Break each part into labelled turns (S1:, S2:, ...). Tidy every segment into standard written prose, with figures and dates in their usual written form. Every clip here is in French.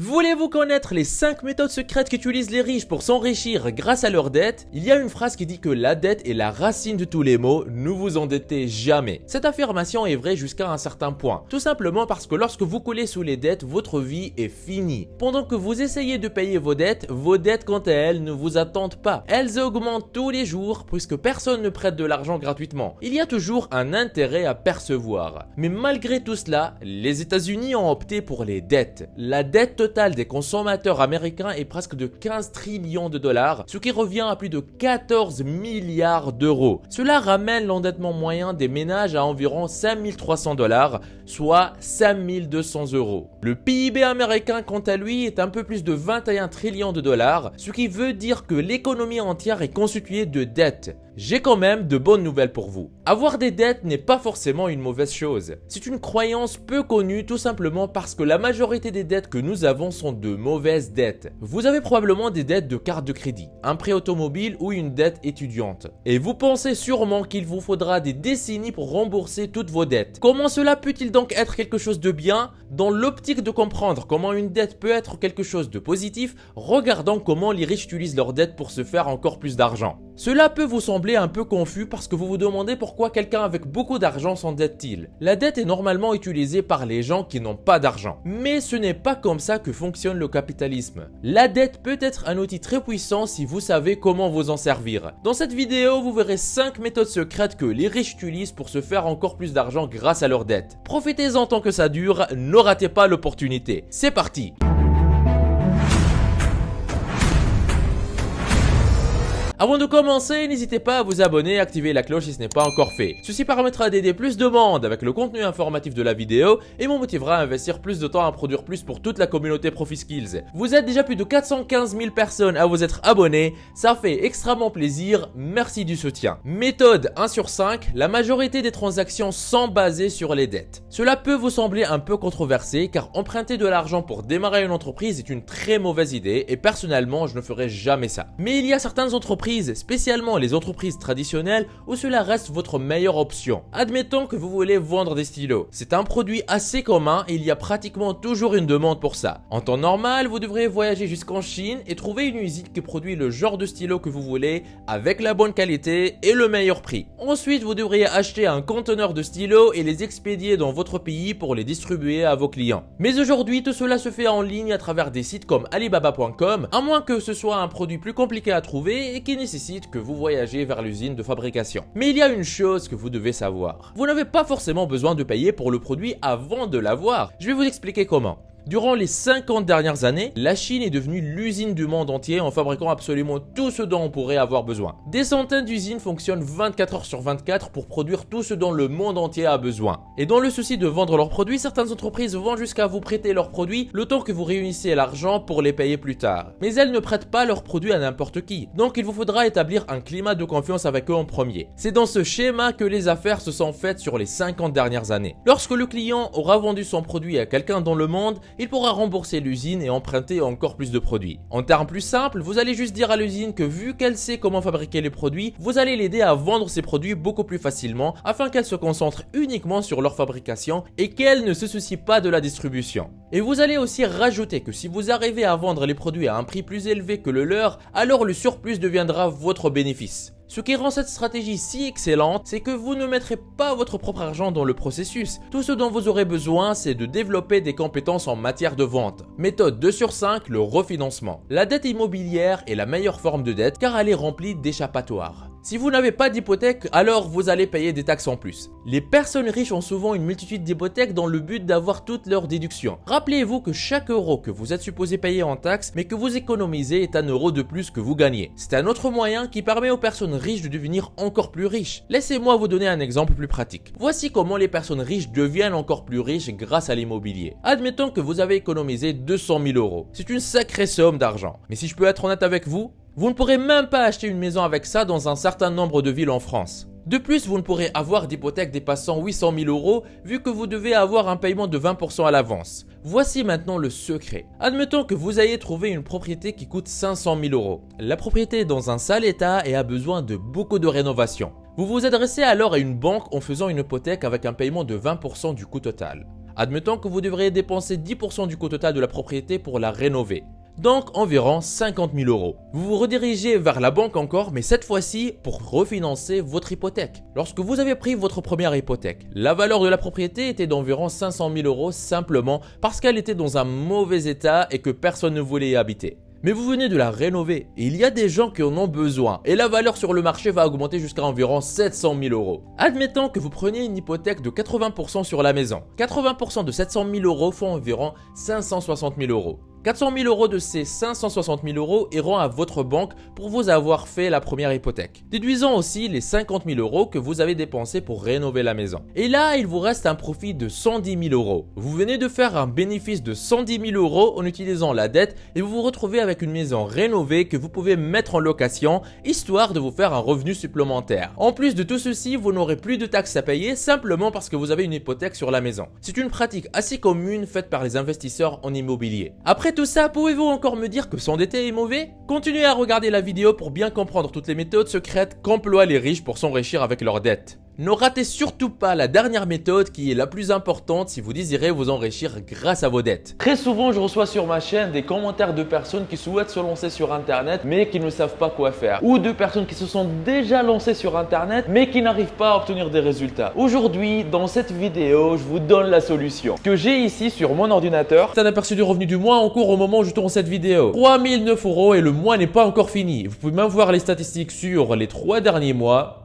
S1: Voulez-vous connaître les 5 méthodes secrètes qu'utilisent les riches pour s'enrichir grâce à leurs dettes? Il y a une phrase qui dit que la dette est la racine de tous les maux, ne vous endettez jamais. Cette affirmation est vraie jusqu'à un certain point, tout simplement parce que lorsque vous coulez sous les dettes, votre vie est finie. Pendant que vous essayez de payer vos dettes quant à elles ne vous attendent pas. Elles augmentent tous les jours puisque personne ne prête de l'argent gratuitement. Il y a toujours un intérêt à percevoir. Mais malgré tout cela, les États-Unis ont opté pour les dettes. La dette totale des consommateurs américains est presque de 15 trillions de dollars, ce qui revient à plus de 14 milliards d'euros. Cela ramène l'endettement moyen des ménages à environ 5 300 dollars, soit 5 200 euros. Le PIB américain, quant à lui, est un peu plus de 21 trillions de dollars, ce qui veut dire que l'économie entière est constituée de dettes. J'ai quand même de bonnes nouvelles pour vous. Avoir des dettes n'est pas forcément une mauvaise chose. C'est une croyance peu connue tout simplement parce que la majorité des dettes que nous avons sont de mauvaises dettes. Vous avez probablement des dettes de carte de crédit, un prêt automobile ou une dette étudiante. Et vous pensez sûrement qu'il vous faudra des décennies pour rembourser toutes vos dettes. Comment cela peut-il donc être quelque chose de bien? Dans l'optique de comprendre comment une dette peut être quelque chose de positif, regardons comment les riches utilisent leurs dettes pour se faire encore plus d'argent. Cela peut vous sembler un peu confus parce que vous vous demandez pourquoi quelqu'un avec beaucoup d'argent s'endette-t-il. La dette est normalement utilisée par les gens qui n'ont pas d'argent. Mais ce n'est pas comme ça que fonctionne le capitalisme. La dette peut être un outil très puissant si vous savez comment vous en servir. Dans cette vidéo, vous verrez 5 méthodes secrètes que les riches utilisent pour se faire encore plus d'argent grâce à leurs dettes. Profitez-en tant que ça dure, ne ratez pas l'opportunité. C'est parti! Avant de commencer, n'hésitez pas à vous abonner et activer la cloche si ce n'est pas encore fait. Ceci permettra d'aider plus de monde avec le contenu informatif de la vidéo et me motivera à investir plus de temps à produire plus pour toute la communauté ProfiSkills. Vous êtes déjà plus de 415 000 personnes à vous être abonnés, ça fait extrêmement plaisir, merci du soutien. Méthode 1 sur 5, la majorité des transactions sont basées sur les dettes. Cela peut vous sembler un peu controversé car emprunter de l'argent pour démarrer une entreprise est une très mauvaise idée et personnellement je ne ferai jamais ça. Mais il y a certaines entreprises, spécialement les entreprises traditionnelles, où cela reste votre meilleure option. Admettons que vous voulez vendre des stylos. C'est un produit assez commun et il y a pratiquement toujours une demande pour ça. En temps normal, vous devrez voyager jusqu'en Chine et trouver une usine qui produit le genre de stylo que vous voulez avec la bonne qualité et le meilleur prix. Ensuite, vous devriez acheter un conteneur de stylos et les expédier dans votre pays pour les distribuer à vos clients. Mais aujourd'hui, tout cela se fait en ligne à travers des sites comme Alibaba.com, à moins que ce soit un produit plus compliqué à trouver et qui nécessite que vous voyagez vers l'usine de fabrication. Mais il y a une chose que vous devez savoir. Vous n'avez pas forcément besoin de payer pour le produit avant de l'avoir. Je vais vous expliquer comment. Durant les 50 dernières années, la Chine est devenue l'usine du monde entier en fabriquant absolument tout ce dont on pourrait avoir besoin. Des centaines d'usines fonctionnent 24 heures sur 24 pour produire tout ce dont le monde entier a besoin. Et dans le souci de vendre leurs produits, certaines entreprises vont jusqu'à vous prêter leurs produits le temps que vous réunissez l'argent pour les payer plus tard. Mais elles ne prêtent pas leurs produits à n'importe qui. Donc il vous faudra établir un climat de confiance avec eux en premier. C'est dans ce schéma que les affaires se sont faites sur les 50 dernières années. Lorsque le client aura vendu son produit à quelqu'un dans le monde, il pourra rembourser l'usine et emprunter encore plus de produits. En termes plus simples, vous allez juste dire à l'usine que vu qu'elle sait comment fabriquer les produits, vous allez l'aider à vendre ses produits beaucoup plus facilement afin qu'elle se concentre uniquement sur leur fabrication et qu'elle ne se soucie pas de la distribution. Et vous allez aussi rajouter que si vous arrivez à vendre les produits à un prix plus élevé que le leur, alors le surplus deviendra votre bénéfice. Ce qui rend cette stratégie si excellente, c'est que vous ne mettrez pas votre propre argent dans le processus. Tout ce dont vous aurez besoin, c'est de développer des compétences en matière de vente. Méthode 2 sur 5, le refinancement. La dette immobilière est la meilleure forme de dette car elle est remplie d'échappatoires. Si vous n'avez pas d'hypothèque, alors vous allez payer des taxes en plus. Les personnes riches ont souvent une multitude d'hypothèques dans le but d'avoir toutes leurs déductions. Rappelez-vous que chaque euro que vous êtes supposé payer en taxes, mais que vous économisez est un euro de plus que vous gagnez. C'est un autre moyen qui permet aux personnes riches de devenir encore plus riches. Laissez-moi vous donner un exemple plus pratique. Voici comment les personnes riches deviennent encore plus riches grâce à l'immobilier. Admettons que vous avez économisé 200 000 euros. C'est une sacrée somme d'argent. Mais si je peux être honnête avec vous, vous ne pourrez même pas acheter une maison avec ça dans un certain nombre de villes en France. De plus, vous ne pourrez avoir d'hypothèque dépassant 800 000 euros vu que vous devez avoir un paiement de 20% à l'avance. Voici maintenant le secret. Admettons que vous ayez trouvé une propriété qui coûte 500 000 euros. La propriété est dans un sale état et a besoin de beaucoup de rénovation. Vous vous adressez alors à une banque en faisant une hypothèque avec un paiement de 20% du coût total. Admettons que vous devriez dépenser 10% du coût total de la propriété pour la rénover. Donc environ 50 000 euros. Vous vous redirigez vers la banque encore, mais cette fois-ci pour refinancer votre hypothèque. Lorsque vous avez pris votre première hypothèque, la valeur de la propriété était d'environ 500 000 euros simplement parce qu'elle était dans un mauvais état et que personne ne voulait y habiter. Mais vous venez de la rénover et il y a des gens qui en ont besoin et la valeur sur le marché va augmenter jusqu'à environ 700 000 euros. Admettons que vous preniez une hypothèque de 80% sur la maison. 80% de 700 000 euros font environ 560 000 euros. 400 000 euros de ces 560 000 euros iront à votre banque pour vous avoir fait la première hypothèque. Déduisons aussi les 50 000 euros que vous avez dépensés pour rénover la maison. Et là, il vous reste un profit de 110 000 euros. Vous venez de faire un bénéfice de 110 000 euros en utilisant la dette et vous vous retrouvez avec une maison rénovée que vous pouvez mettre en location histoire de vous faire un revenu supplémentaire. En plus de tout ceci, vous n'aurez plus de taxes à payer simplement parce que vous avez une hypothèque sur la maison. C'est une pratique assez commune faite par les investisseurs en immobilier. Après tout ça, pouvez-vous encore me dire que s'endetter est mauvais? Continuez à regarder la vidéo pour bien comprendre toutes les méthodes secrètes qu'emploient les riches pour s'enrichir avec leurs dettes. Ne ratez surtout pas la dernière méthode qui est la plus importante si vous désirez vous enrichir grâce à vos dettes. Très souvent, je reçois sur ma chaîne des commentaires de personnes qui souhaitent se lancer sur internet mais qui ne savent pas quoi faire. Ou de personnes qui se sont déjà lancées sur internet mais qui n'arrivent pas à obtenir des résultats. Aujourd'hui, dans cette vidéo, je vous donne la solution. Ce que j'ai ici sur mon ordinateur, c'est un aperçu du revenu du mois en cours au moment où je tourne cette vidéo. 3 009 euros et le mois n'est pas encore fini. Vous pouvez même voir les statistiques sur les 3 derniers mois.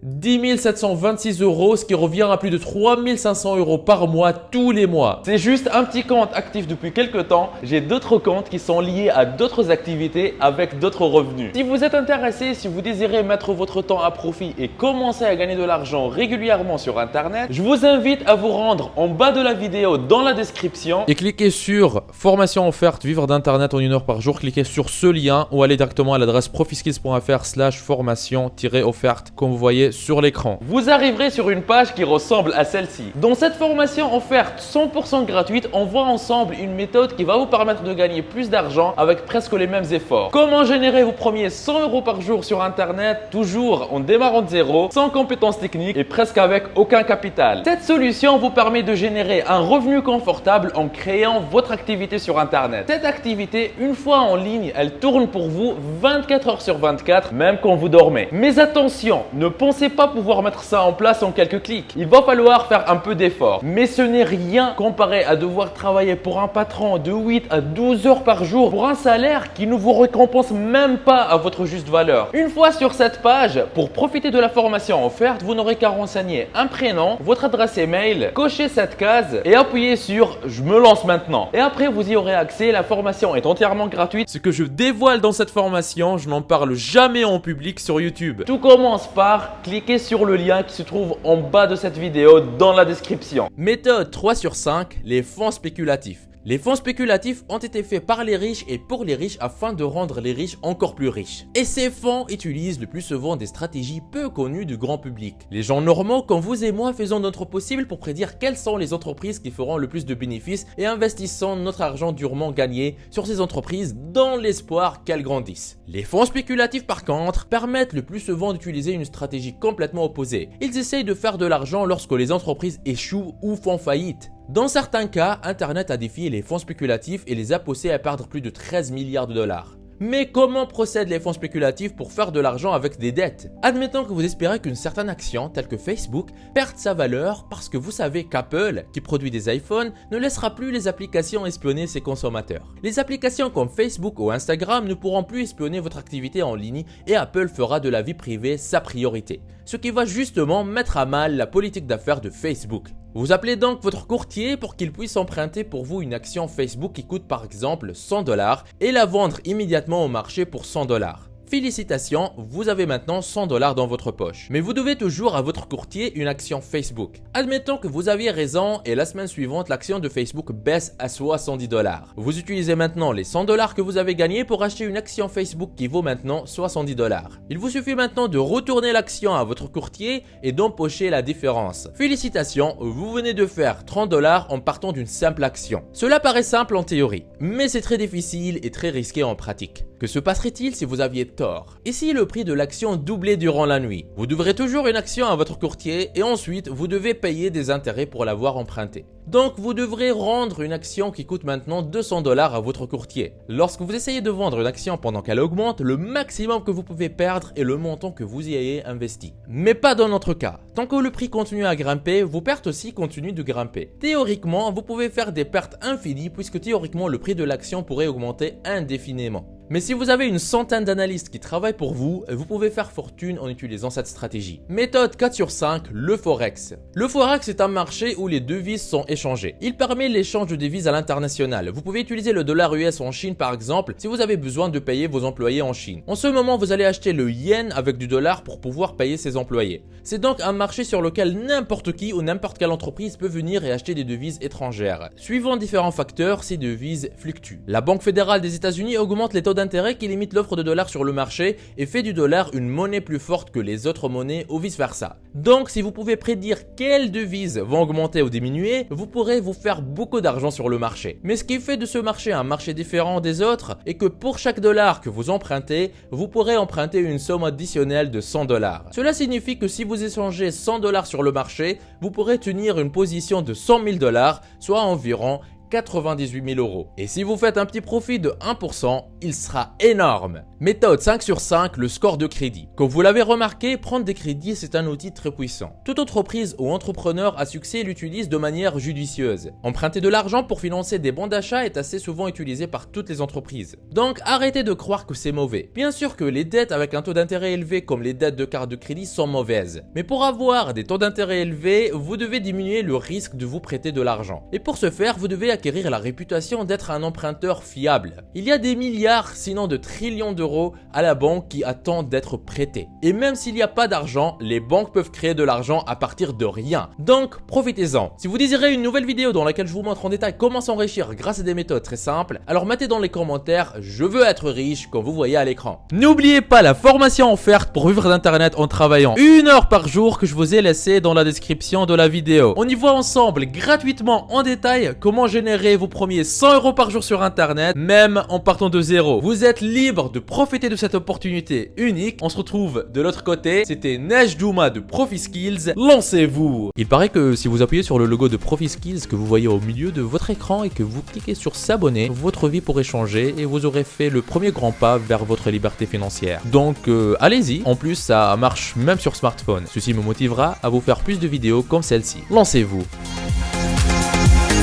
S1: 10 726 euros, ce qui revient à plus de 3 500 euros par mois tous les mois. C'est juste un petit compte actif depuis quelques temps. J'ai d'autres comptes qui sont liés à d'autres activités avec d'autres revenus. Si vous êtes intéressé, si vous désirez mettre votre temps à profit et commencer à gagner de l'argent régulièrement sur internet, je vous invite à vous rendre en bas de la vidéo dans la description et cliquez sur formation offerte vivre d'internet en 1 heure par jour. Cliquez sur ce lien ou allez directement à l'adresse profiskills.fr/formation-offerte comme vous voyez sur l'écran. Vous arriverez sur une page qui ressemble à celle-ci. Dans cette formation offerte 100% gratuite, on voit ensemble une méthode qui va vous permettre de gagner plus d'argent avec presque les mêmes efforts. Comment générer vos premiers 100 euros par jour sur internet, toujours en démarrant de zéro, sans compétences techniques et presque avec aucun capital. Cette solution vous permet de générer un revenu confortable en créant votre activité sur internet. Cette activité, une fois en ligne, elle tourne pour vous 24 heures sur 24, même quand vous dormez. Mais attention, ne pensez pas pouvoir mettre ça en place en quelques clics. Il va falloir faire un peu d'effort. Mais ce n'est rien comparé à devoir travailler pour un patron de 8 à 12 heures par jour pour un salaire qui ne vous récompense même pas à votre juste valeur. Une fois sur cette page, pour profiter de la formation offerte, vous n'aurez qu'à renseigner un prénom, votre adresse email, cocher cette case et appuyer sur « Je me lance maintenant ». Et après, vous y aurez accès. La formation est entièrement gratuite. Ce que je dévoile dans cette formation, je n'en parle jamais en public sur YouTube. Tout commence par cliquer sur le lien qui se trouve en bas de cette vidéo dans la description. Méthode 3 sur 5, les fonds spéculatifs. Les fonds spéculatifs ont été faits par les riches et pour les riches afin de rendre les riches encore plus riches. Et ces fonds utilisent le plus souvent des stratégies peu connues du grand public. Les gens normaux comme vous et moi faisons notre possible pour prédire quelles sont les entreprises qui feront le plus de bénéfices et investissons notre argent durement gagné sur ces entreprises dans l'espoir qu'elles grandissent. Les fonds spéculatifs par contre permettent le plus souvent d'utiliser une stratégie complètement opposée. Ils essayent de faire de l'argent lorsque les entreprises échouent ou font faillite. Dans certains cas, Internet a défié les fonds spéculatifs et les a poussés à perdre plus de 13 milliards de dollars. Mais comment procèdent les fonds spéculatifs pour faire de l'argent avec des dettes? Admettons que vous espérez qu'une certaine action, telle que Facebook, perde sa valeur parce que vous savez qu'Apple, qui produit des iPhones, ne laissera plus les applications espionner ses consommateurs. Les applications comme Facebook ou Instagram ne pourront plus espionner votre activité en ligne et Apple fera de la vie privée sa priorité. Ce qui va justement mettre à mal la politique d'affaires de Facebook. Vous appelez donc votre courtier pour qu'il puisse emprunter pour vous une action Facebook qui coûte par exemple 100 $ et la vendre immédiatement au marché pour 100 $. Félicitations, vous avez maintenant 100 $ dans votre poche. Mais vous devez toujours à votre courtier une action Facebook. Admettons que vous aviez raison et la semaine suivante, l'action de Facebook baisse à 70 $. Vous utilisez maintenant les 100 $ que vous avez gagnés pour acheter une action Facebook qui vaut maintenant 70 $. Il vous suffit maintenant de retourner l'action à votre courtier et d'empocher la différence. Félicitations, vous venez de faire 30 $ en partant d'une simple action. Cela paraît simple en théorie. Mais c'est très difficile et très risqué en pratique. Que se passerait-il si vous aviez tort? Et si le prix de l'action doublait durant la nuit? Vous devrez toujours une action à votre courtier et ensuite vous devez payer des intérêts pour l'avoir empruntée. Donc vous devrez rendre une action qui coûte maintenant 200 $ à votre courtier. Lorsque vous essayez de vendre une action pendant qu'elle augmente, le maximum que vous pouvez perdre est le montant que vous y ayez investi. Mais pas dans notre cas. Tant que le prix continue à grimper, vos pertes aussi continuent de grimper. Théoriquement, vous pouvez faire des pertes infinies puisque théoriquement le prix de l'action pourrait augmenter indéfiniment. Mais si vous avez une centaine d'analystes qui travaillent pour vous, vous pouvez faire fortune en utilisant cette stratégie. Méthode 4 sur 5, le Forex. Le Forex est un marché où les devises sont échangées. Il permet l'échange de devises à l'international. Vous pouvez utiliser le dollar US en Chine par exemple si vous avez besoin de payer vos employés en Chine. En ce moment, vous allez acheter le yen avec du dollar pour pouvoir payer ses employés. C'est donc un marché sur lequel n'importe qui ou n'importe quelle entreprise peut venir et acheter des devises étrangères. Suivant différents facteurs, ces devises fluctuent. La Banque fédérale des États-Unis augmente les taux d'intérêt qui limite l'offre de dollars sur le marché et fait du dollar une monnaie plus forte que les autres monnaies ou vice versa. Donc si vous pouvez prédire quelles devises vont augmenter ou diminuer, vous pourrez vous faire beaucoup d'argent sur le marché. Mais ce qui fait de ce marché un marché différent des autres est que pour chaque dollar que vous empruntez, vous pourrez emprunter une somme additionnelle de 100 $. Cela signifie que si vous échangez 100 $ sur le marché, vous pourrez tenir une position de 100 000 $, soit environ 98 000 €. Et si vous faites un petit profit de 1%, il sera énorme. Méthode 5 sur 5, le score de crédit. Comme vous l'avez remarqué, prendre des crédits, c'est un outil très puissant. Toute entreprise ou entrepreneur à succès l'utilise de manière judicieuse. Emprunter de l'argent pour financer des bons d'achat est assez souvent utilisé par toutes les entreprises. Donc arrêtez de croire que c'est mauvais. Bien sûr que les dettes avec un taux d'intérêt élevé comme les dettes de carte de crédit sont mauvaises. Mais pour avoir des taux d'intérêt élevés, vous devez diminuer le risque de vous prêter de l'argent. Et pour ce faire, vous devez acquérir la réputation d'être un emprunteur fiable. Il y a des milliards, sinon de trillions d'euros à la banque qui attendent d'être prêtés. Et même s'il n'y a pas d'argent, les banques peuvent créer de l'argent à partir de rien. Donc, profitez-en. Si vous désirez une nouvelle vidéo dans laquelle je vous montre en détail comment s'enrichir grâce à des méthodes très simples, alors mettez dans les commentaires « Je veux être riche » comme vous voyez à l'écran. N'oubliez pas la formation offerte pour vivre d'internet en travaillant 1 heure par jour que je vous ai laissé dans la description de la vidéo. On y voit ensemble gratuitement en détail comment générer vos premiers 100 € par jour sur internet, même en partant de zéro. Vous êtes libre de profiter de cette opportunité unique. On se retrouve de l'autre côté. C'était Nejdouma de ProfiSkills. Lancez-vous! Il paraît que si vous appuyez sur le logo de ProfiSkills que vous voyez au milieu de votre écran et que vous cliquez sur s'abonner, votre vie pourrait changer et vous aurez fait le premier grand pas vers votre liberté financière. Donc allez-y. En plus, ça marche même sur smartphone. Ceci me motivera à vous faire plus de vidéos comme celle-ci. Lancez-vous!